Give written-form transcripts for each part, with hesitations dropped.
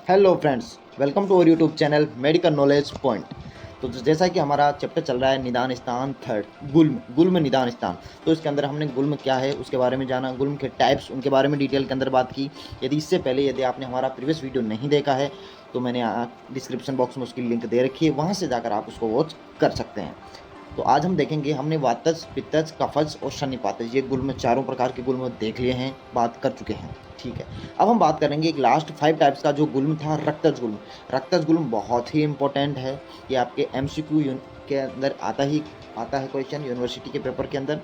Hello friends, welcome to our YouTube channel medical knowledge point. तो जैसा कि हमारा चैप्टर चल रहा है निदान स्थान थर्ड, गुल्म गुल्म निदान स्थान। तो इसके अंदर हमने गुल्म क्या है उसके बारे में जाना, गुल्म के टाइप्स उनके बारे में डिटेल के अंदर बात की। यदि आपने हमारा प्रीवियस वीडियो नहीं देखा है तो मैंने डिस्क्रिप्शन बॉक्स में उसकी लिंक दे रखी है, वहाँ से जाकर आप उसको वॉच कर सकते हैं। तो आज हम देखेंगे, हमने वातज, पित्तज, कफज और शनिपातज, ये गुल्म चारों प्रकार के गुल्म देख लिए हैं, बात कर चुके हैं। ठीक है, अब हम बात करेंगे एक लास्ट 5 टाइप्स का जो गुल्म था, रक्तज गुल्म। रक्तज गुल्म बहुत ही इंपॉर्टेंट है, ये आपके MCQ के अंदर आता है क्वेश्चन यूनिवर्सिटी के पेपर के अंदर।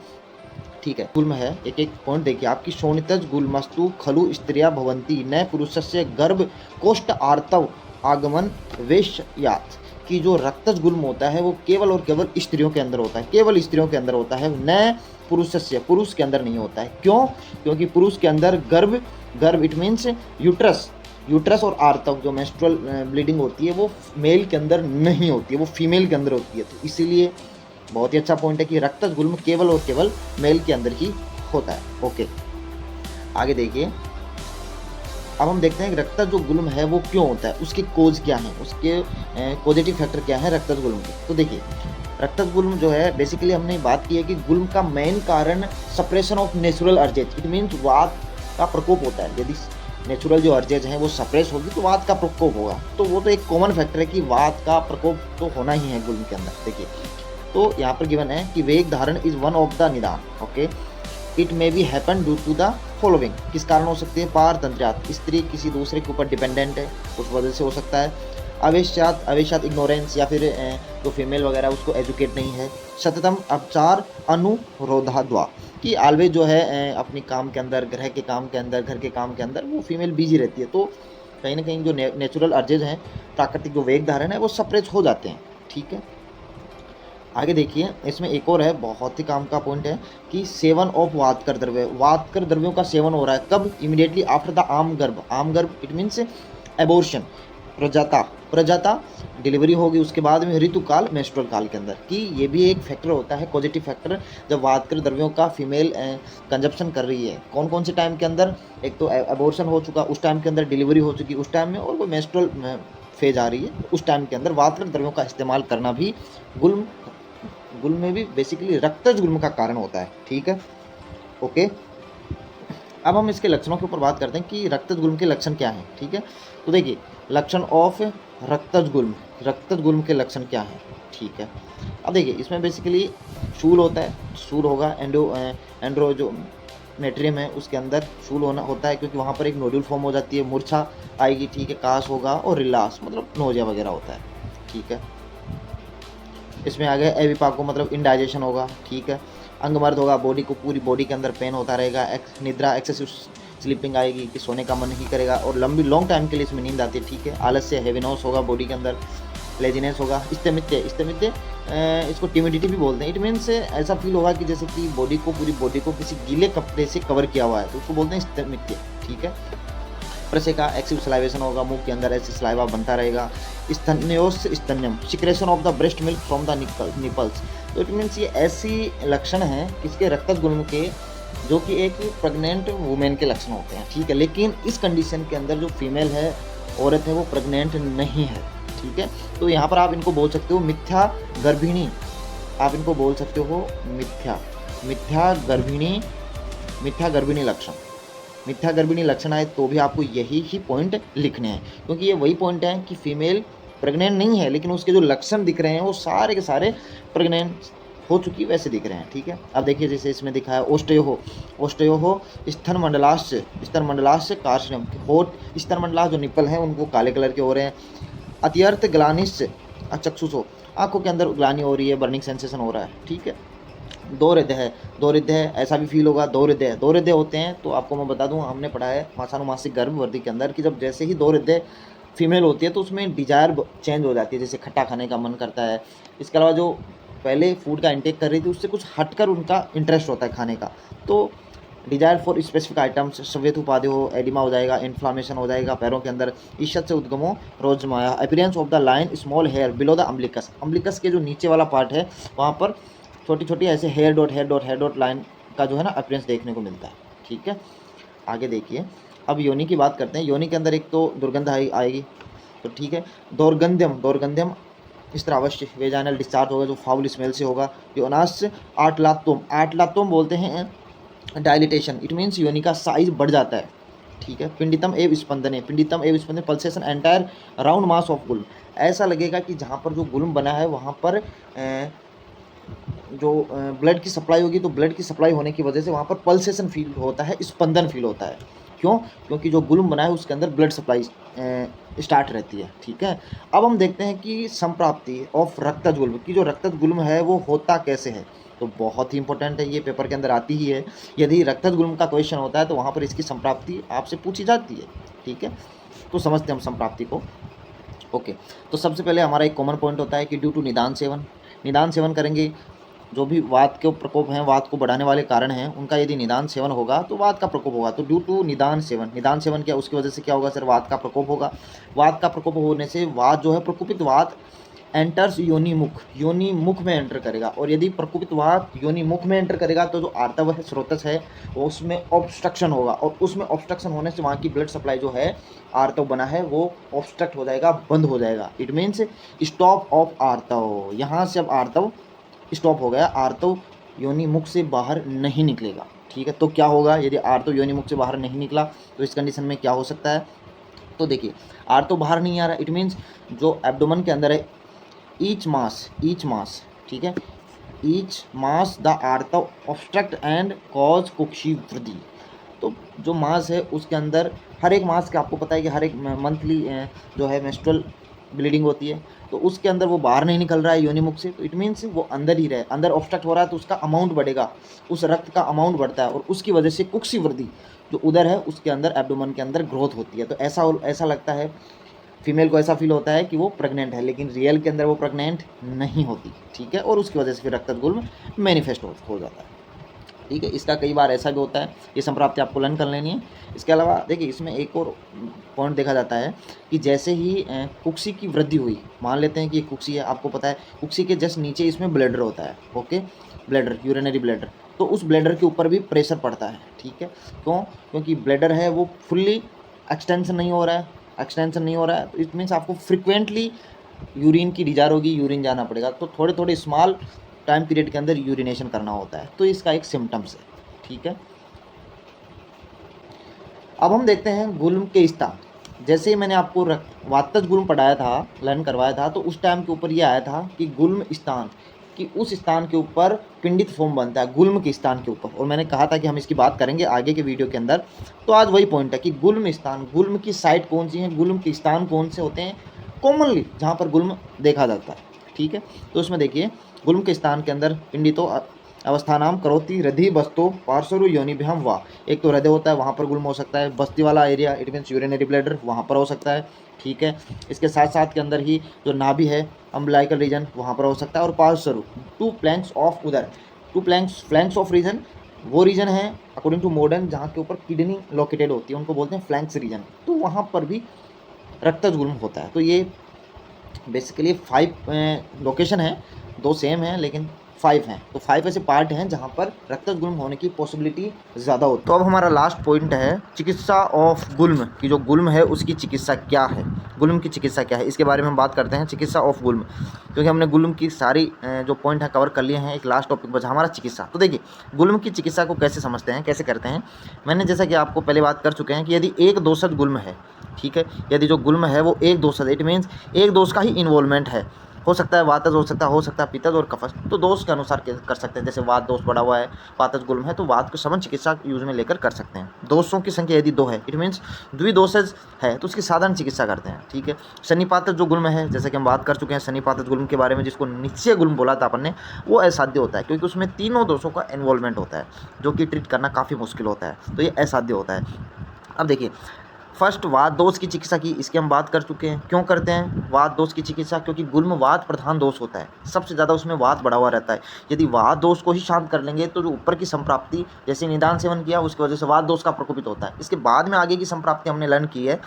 ठीक है, गुल्म है, एक एक पॉइंट देखिए आपकी। शोणितज गुल्मस्तु खलु स्त्रिया भवंती न पुरुषस्य गर्भ कोष्ठ आर्तव आगमन वेश्यात्। कि जो रक्तज गुल्म होता है वो केवल और केवल स्त्रियों के अंदर होता है, केवल स्त्रियों के अंदर होता है, न पुरुषस्य, पुरुष के अंदर नहीं होता है। क्यों? क्योंकि पुरुष के अंदर गर्भ इट मीन्स यूट्रस और आर्तव जो मेंस्ट्रुअल ब्लीडिंग होती है वो मेल के अंदर नहीं होती है, वो फीमेल के अंदर होती है। तो इसीलिए बहुत ही अच्छा पॉइंट है कि रक्तज गुल्म केवल और केवल मेल के अंदर ही होता है। ओके, आगे देखिए, अब हम देखते हैं कि रक्तज जो गुल्म है वो क्यों होता है, उसके कोज क्या है, उसके पॉजिटिव फैक्टर क्या है रक्तज गुल्म के। तो देखिए, रक्तज गुल्म जो है बेसिकली हमने बात की है कि गुल्म का मेन कारण suppression of natural urges, it means वात का प्रकोप होता है। यदि नेचुरल जो अर्जेज हैं वो सप्रेस होगी तो वात का प्रकोप होगा। तो वो तो एक कॉमन फैक्टर है कि वात का प्रकोप तो होना ही है गुल्म के अंदर। देखिए, तो यहाँ पर गिवन है कि वेग धारण इज वन ऑफ द निदान। Okay, it may be happen due to the following. किस कारण हो सकती है? पारतंत्र्यात, स्त्री किसी दूसरे के ऊपर डिपेंडेंट है, उस वजह से हो सकता है। अवेशात इग्नोरेंस, या फिर जो फीमेल वगैरह उसको एजुकेट नहीं है। सततम अपचार अनुरोधाद्वा, कि ऑलवेज जो है अपनी काम के अंदर, घर के काम के अंदर वो फीमेल बिजी रहती है। तो कहीं ना कहीं जो नेचुरल अर्जेज हैं, प्राकृतिक जो वेग धारण है वो सप्रेस हो जाते हैं। ठीक है, आगे देखिए, इसमें एक और है बहुत ही काम का पॉइंट है कि सेवन ऑफ वातकर द्रव्य, वातकर द्रव्यों का सेवन हो रहा है। कब? इमीडिएटली आफ्टर द आम गर्भ इट मीन्स एबॉर्शन, प्रजाता डिलीवरी होगी, उसके बाद में ऋतुकाल, मेंस्ट्रुअल काल के अंदर। कि ये भी एक फैक्टर होता है, पॉजिटिव फैक्टर, जब वातकर द्रव्यों का फीमेल कंजप्शन कर रही है। कौन कौन से टाइम के अंदर? एक तो एबॉर्शन हो चुका उस टाइम के अंदर, डिलीवरी हो चुकी उस टाइम में, और कोई मेंस्ट्रुअल फेज आ रही है उस टाइम के अंदर वातकर द्रव्यों का इस्तेमाल करना भी गुल्म में भी बेसिकली रक्तज गुल्म का कारण होता है। ठीक है, ओके, अब हम इसके लक्षणों के ऊपर बात करते हैं कि रक्तज गुल्म के लक्षण क्या हैं। ठीक है, तो देखिए, लक्षण ऑफ रक्तज गुल्म के लक्षण क्या हैं। ठीक है, अब देखिए, इसमें बेसिकली शूल होता है, शूल होगा, एंड्रो जो मेट्रियम है उसके अंदर शूल होता है, क्योंकि वहाँ पर एक नोड्यूल फॉर्म हो जाती है, मूर्छा आएगी। ठीक है, काश होगा, और रिलास मतलब नोजिया वगैरह होता है। ठीक है, इसमें आ गया एविपाको मतलब इंडाइजेशन होगा। ठीक है, अंगमर्द होगा, बॉडी को, पूरी बॉडी के अंदर पेन होता रहेगा। निद्रा, एक्सेसिव स्लीपिंग आएगी कि सोने का मन नहीं करेगा, और लॉन्ग टाइम के लिए इसमें नींद आती है। ठीक है, आलस्य, हेवीनेस होगा बॉडी के अंदर, लेजीनेस होगा। स्थिमित्य इसको टिमिडिटी भी बोलते हैं। इट मीन्स ऐसा फील होगा कि जैसे कि पूरी बॉडी को किसी गीले कपड़े से कवर किया हुआ है, तो उसको बोलते हैं स्थिमित्य। ठीक है, प्रसे का एक्सिव सलाइवेशन होगा, मुंह के अंदर ऐसे सलाइवा बनता रहेगा। स्तन्योस स्तन्यम, secretion of the breast milk from the nipples. तो इट मीन्स ये ऐसी लक्षण हैं किसके? रक्तज गुल्म के, जो कि एक प्रेग्नेंट वुमेन के लक्षण होते हैं। ठीक है, लेकिन इस कंडीशन के अंदर जो फीमेल है, औरत है, वो प्रेग्नेंट नहीं है। ठीक है, तो यहाँ पर आप इनको बोल सकते हो मिथ्या गर्भिणी, आप इनको बोल सकते हो मिथ्या गर्भिणी लक्षण। मिथ्या गर्भिणी लक्षण आए तो भी आपको यही पॉइंट लिखने हैं, क्योंकि ये वही पॉइंट है कि फीमेल प्रेग्नेंट नहीं है, लेकिन उसके जो लक्षण दिख रहे हैं वो सारे के सारे प्रेग्नेंट हो चुकी वैसे दिख रहे हैं। ठीक है, अब देखिए, जैसे इसमें दिखा है ओस्टेयो स्तन मंडलाश कार्सिनम, होठ स्तन जो निपल हैं उनको काले कलर के हो रहे हैं। अत्यर्थ ग्लानिश चक्षुषो, आंखों के अंदर ग्लानी हो रही है, बर्निंग सेंसेशन हो रहा है। ठीक है, दो हृदय है, ऐसा भी फील होगा। दो हृदय होते हैं, तो आपको मैं बता दूं, हमने पढ़ा है मासानुमासिक गर्भवृद्धि के अंदर कि जब जैसे ही दो हृदय फीमेल होती है तो उसमें डिजायर चेंज हो जाती है, जैसे खट्टा खाने का मन करता है। इसके अलावा जो पहले फूड का इंटेक कर रही थी उससे कुछ हटकर उनका इंटरेस्ट होता है खाने का, तो डिजायर फॉर स्पेसिफिक आइटम्स, श्वेत उपाधि हो, एडिमा हो जाएगा, इन्फ्लामेशन हो जाएगा पैरों के अंदर। ईशत से उद्गमो रोजमाया, appearance of the line small hair below the umbilicus के जो नीचे वाला पार्ट है वहाँ पर छोटी छोटी ऐसे हेयर डॉट लाइन का जो है ना अपीयरेंस देखने को मिलता है। ठीक है, आगे देखिए, अब योनि की बात करते हैं। योनि के अंदर एक तो दुर्गंध आएगी, तो ठीक है। दौर्गंध्यम इस तरह अवश्य वेजाइनल डिस्चार्ज होगा जो फाउल स्मेल से होगा। योनास आटलातोम बोलते हैं डायलिटेशन, इट मीन्स योनि का साइज बढ़ जाता है, ठीक है। पिंडितम एव स्पंदने pulsation entire round mass of गुल्म, ऐसा लगेगा कि जहाँ पर जो गुल्म बना है वहाँ पर जो ब्लड की सप्लाई होगी, तो ब्लड की सप्लाई होने की वजह से वहाँ पर पल्सेशन फील होता है, स्पंदन फील होता है। क्यों? क्योंकि जो गुल्म बना है उसके अंदर ब्लड सप्लाई स्टार्ट रहती है, ठीक है। अब हम देखते हैं कि संप्राप्ति ऑफ रक्तज गुल्म, की जो रक्तज गुल्म है वो होता कैसे है, तो बहुत ही इंपॉर्टेंट है, ये पेपर के अंदर आती ही है। यदि रक्तज गुल्म का क्वेश्चन होता है तो वहाँ पर इसकी संप्राप्ति आपसे पूछी जाती है, ठीक है। तो समझते हैं हम संप्राप्ति को। ओके, तो सबसे पहले हमारा एक कॉमन पॉइंट होता है कि ड्यू टू निदान सेवन करेंगे, जो भी वात के प्रकोप हैं, वात को बढ़ाने वाले कारण हैं, उनका यदि निदान सेवन होगा तो वात का प्रकोप होगा। तो ड्यू टू निदान सेवन क्या, उसकी वजह से क्या होगा सर, वात का प्रकोप होगा। वात का प्रकोप होने से वात जो है, प्रकोपित वात एंटर्स योनि मुख में एंटर करेगा, और यदि प्रकोपित वात योनि मुख में एंटर करेगा तो जो आर्तव है, स्रोतस है, उसमें ऑब्स्ट्रक्शन होगा, और उसमें ऑब्स्ट्रक्शन होने से वहाँ की ब्लड सप्लाई जो है, आर्तव बना है वो ऑब्स्ट्रक्ट हो जाएगा, बंद हो जाएगा। इट मीन्स स्टॉप ऑफ आर्तव, यहाँ से अब आर्तव स्टॉप हो गया, आर्तव योनि मुख से बाहर नहीं निकलेगा, ठीक है। तो क्या होगा, यदि आर्तव योनि मुख से बाहर नहीं निकला तो इस कंडीशन में क्या हो सकता है, तो देखिए आर्तव बाहर नहीं आ रहा, इट मीन्स जो एब्डोमेन के अंदर है, ईच मास, ठीक है, ईच मास द आर्तव ऑब्स्ट्रक्ट एंड कॉज कुक्षी वृद्धि। तो जो मास है उसके अंदर, हर एक मास का आपको पता है कि हर एक मंथली जो है मेंस्ट्रुअल ब्लीडिंग होती है, तो उसके अंदर वो बाहर नहीं निकल रहा है योनि मुख से, तो इट मीन्स वो अंदर ही रहे, अंदर ऑब्स्ट्रक्ट हो रहा है, तो उसका अमाउंट बढ़ेगा, उस रक्त का अमाउंट बढ़ता है, और उसकी वजह से कुक्षी वृद्धि जो उदर है उसके अंदर, एब्डोमेन के अंदर ग्रोथ होती है। तो ऐसा लगता है, फीमेल को ऐसा फील होता है कि वो प्रेग्नेंट है, लेकिन रियल के अंदर वो प्रेग्नेंट नहीं होती, ठीक है, और उसकी वजह से फिर रक्तज गुल्म मैनिफेस्ट हो जाता है, ठीक है। इसका कई बार ऐसा भी होता है, ये संप्राप्ति आपको लर्न कर लेनी है। इसके अलावा देखिए इसमें एक और पॉइंट देखा जाता है कि जैसे ही कुक्षी की वृद्धि हुई, मान लेते हैं कि ये कुक्षी है, आपको पता है कुक्षी के जस्ट नीचे इसमें ब्लैडर होता है, ओके, ब्लैडर, यूरिनरी ब्लैडर, तो उस ब्लैडर के ऊपर भी प्रेशर पड़ता है, ठीक है। क्यों? क्योंकि ब्लैडर है वो फुल्ली एक्सटेंशन नहीं हो रहा है, तो इट मीन्स आपको फ्रिक्वेंटली यूरिन की डिजार होगी, यूरिन जाना पड़ेगा, तो थोड़े थोड़े स्मॉल टाइम पीरियड के अंदर यूरिनेशन करना होता है, तो इसका एक सिम्टम्स है, ठीक है। अब हम देखते हैं गुल्म के स्थान। जैसे ही मैंने आपको वातज गुल्म पढ़ाया था, लर्न करवाया था, तो उस टाइम के ऊपर ये आया था कि गुल्म स्थान, कि उस स्थान के ऊपर पिंडित फोम बनता है, गुल्म के स्थान के ऊपर, और मैंने कहा था कि हम इसकी बात करेंगे आगे के वीडियो के अंदर। तो आज वही पॉइंट है कि गुल्म स्थान, गुल्म की साइट कौन सी है, गुल्म के स्थान कौन से होते हैं कॉमनली जहाँ पर गुल्म देखा जाता है, ठीक है। तो उसमें देखिए गुल्म के स्थान के अंदर पिंडितो अवस्थानाम करोति हृदय बस्तो पार्श्व योनिभ्याम वा, एक तो हृदय होता है वहाँ पर गुल्म हो सकता है, बस्ती वाला area it means urinary bladder वहाँ पर हो सकता है, ठीक है। इसके साथ साथ के अंदर ही जो नाभि है, अम्बलाइकल रीजन वहाँ पर हो सकता है, और पार्श्व टू प्लैंक्स ऑफ उदर, टू फ्लैंक्स ऑफ रीजन वो रीजन है अकॉर्डिंग टू मॉडर्न जहाँ के ऊपर किडनी लोकेटेड होती है, उनको बोलते हैं फ्लैंक्स रीजन, तो वहाँ पर भी रक्तज गुल्म होता है। तो ये बेसिकली 5 लोकेशन है, 2 सेम हैं लेकिन 5 हैं, तो 5 ऐसे पार्ट हैं जहाँ पर रक्तज गुल्म होने की पॉसिबिलिटी ज़्यादा होती है। तो अब हमारा लास्ट पॉइंट है चिकित्सा ऑफ गुल्म, की जो गुल्म है उसकी चिकित्सा क्या है, गुल्म की चिकित्सा क्या है, इसके बारे में हम बात करते हैं। चिकित्सा ऑफ गुल्म, क्योंकि हमने गुल्म की सारी जो पॉइंट है कवर कर लिए हैं, एक लास्ट टॉपिक बचा हमारा चिकित्सा। तो देखिए गुल्म की चिकित्सा को कैसे समझते हैं, कैसे करते हैं, मैंने जैसा कि आपको पहले बात कर चुके हैं कि यदि एक दोषज गुल्म है, ठीक है, यदि जो गुल्म है वो एक दोष है, इट मीन्स एक दोष का ही इन्वॉल्वमेंट है, हो सकता है वातज हो सकता है पित्तज और कफज, तो दोष के अनुसार कर सकते हैं। जैसे वात दोष बढ़ा हुआ है, वातज गुल्म है, तो वात को समन चिकित्सा यूज में लेकर कर सकते हैं। दोषों की संख्या यदि 2 है, इट मीन्स द्विदोषज है, तो उसकी साधारण चिकित्सा करते हैं, ठीक है। शनिपातज जो गुल्म है, जैसे कि हम बात कर चुके हैं शनिपातज गुल्म के बारे में, जिसको निश्चय गुल्म बोला था अपन ने, वो असाध्य होता है, क्योंकि उसमें तीनों दोषों का इन्वॉल्वमेंट होता है, जो कि ट्रीट करना काफ़ी मुश्किल होता है, तो ये असाध्य होता है। अब देखिए फर्स्ट वात दोष की चिकित्सा की, इसकी हम बात कर चुके हैं। क्यों करते हैं वात दोष की चिकित्सा, क्योंकि गुल्म वात प्रधान दोष होता है, सबसे ज़्यादा उसमें वात बढ़ा हुआ रहता है। यदि वात दोष को ही शांत कर लेंगे तो जो ऊपर की संप्राप्ति, जैसे निदान सेवन किया उसकी वजह से वात दोष का प्रकोपित होता है, इसके बाद में आगे की संप्राप्ति हमने लर्न की है।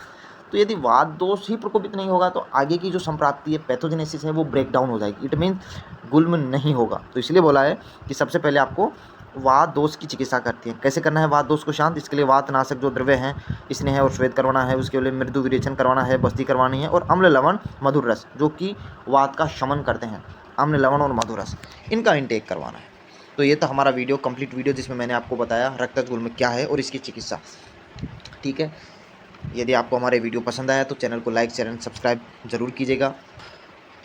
तो यदि वात दोष ही प्रकोपित नहीं होगा तो आगे की जो संप्राप्ति है, पैथोजेनेसिस है, वो ब्रेक डाउन हो जाएगी, इट मीन्स गुल्म नहीं होगा। तो इसलिए बोला है कि सबसे पहले आपको वात दोष की चिकित्सा करती हैं। कैसे करना है वात दोष को शांत? इसके लिए वात नाशक जो द्रव्य हैं, स्नेह और श्वेत करवाना है, उसके लिए मृदु विरेचन करवाना है, बस्ती करवानी है, और अम्ल लवण मधुर रस जो कि वात का शमन करते हैं, अम्ल लवण और मधुर रस, इनका इंटेक करवाना है। तो ये था हमारा वीडियो, कंप्लीट वीडियो, जिसमें मैंने आपको बताया रक्तक गुल्म क्या है और इसकी चिकित्सा। ठीक है, यदि आपको हमारे वीडियो पसंद आया तो चैनल को लाइक शेयर एंड सब्सक्राइब जरूर कीजिएगा।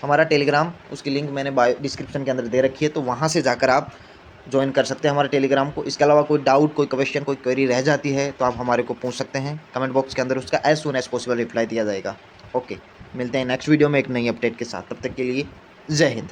हमारा टेलीग्राम, उसकी लिंक मैंने बायो डिस्क्रिप्शन के अंदर दे रखी है, तो वहाँ से जाकर आप ज्वाइन कर सकते हैं हमारे टेलीग्राम को। इसके अलावा कोई डाउट, कोई क्वेश्चन, कोई क्वेरी रह जाती है तो आप हमारे को पूछ सकते हैं कमेंट बॉक्स के अंदर, उसका as soon as possible reply दिया जाएगा। ओके, मिलते हैं नेक्स्ट वीडियो में एक नई अपडेट के साथ, तब तक के लिए जय हिंद।